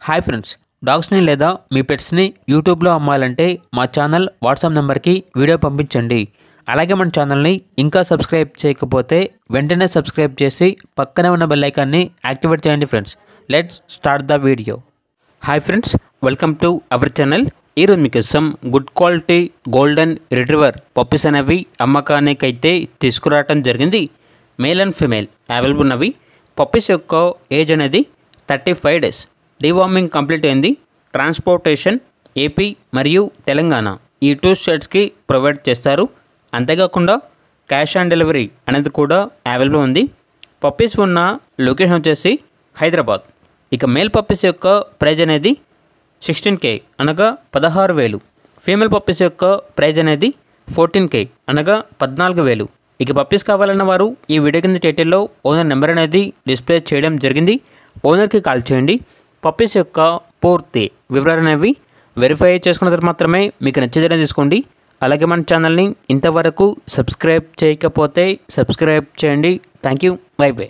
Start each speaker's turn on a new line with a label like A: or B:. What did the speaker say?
A: Hi friends, డాగ్స్ని లేదా మీ పెట్స్ని యూట్యూబ్లో అమ్మాలంటే మా ఛానల్ వాట్సాప్ నెంబర్కి వీడియో పంపించండి. అలాగే మన ఛానల్ని ఇంకా సబ్స్క్రైబ్ చేయకపోతే వెంటనే సబ్స్క్రైబ్ చేసి పక్కనే ఉన్న బెల్ ఐకాన్ని యాక్టివేట్ చేయండి friends. Let's start the video. Hi friends, welcome to our channel. ఈరోజు మీకోసం good quality golden retriever puppies అనేవి అమ్మకానికైతే తీసుకురావటం జరిగింది. మేల్ అండ్ ఫిమేల్ అవైలబుల్ ఉన్నవి. పప్పీస్ యొక్క ఏజ్ అనేది 35 days. డీవార్మింగ్ కంప్లీట్ అయింది. ట్రాన్స్పోర్టేషన్ ఏపీ మరియు తెలంగాణ ఈ 2 స్టేట్స్కి ప్రొవైడ్ చేస్తారు. అంతేకాకుండా క్యాష్ ఆన్ డెలివరీ అనేది కూడా అవైలబుల్ ఉంది. పప్పీస్ ఉన్న లొకేషన్ వచ్చేసి హైదరాబాద్. ఇక మేల్ పప్పీస్ యొక్క ప్రైజ్ అనేది 16K అనగా 16,000. ఫీమేల్ పప్పీస్ యొక్క ప్రైజ్ అనేది 14K అనగా 14,000. ఇక పప్పీస్ కావాలన్న వారు ఈ వీడియో కింద టైటిల్లో ఓనర్ నెంబర్ అనేది డిస్ప్లే చేయడం జరిగింది. ఓనర్కి కాల్ చేయండి. పప్పీస్ యొక్క పూర్తి వివరాలు అనేవి వెరిఫై చేసుకున్న తర్వాత మాత్రమే మీకు నచ్చేదని తీసుకోండి. అలాగే మన ఛానల్ని ఇంతవరకు సబ్స్క్రైబ్ చేయకపోతే సబ్స్క్రైబ్ చేయండి. Thank you. By by.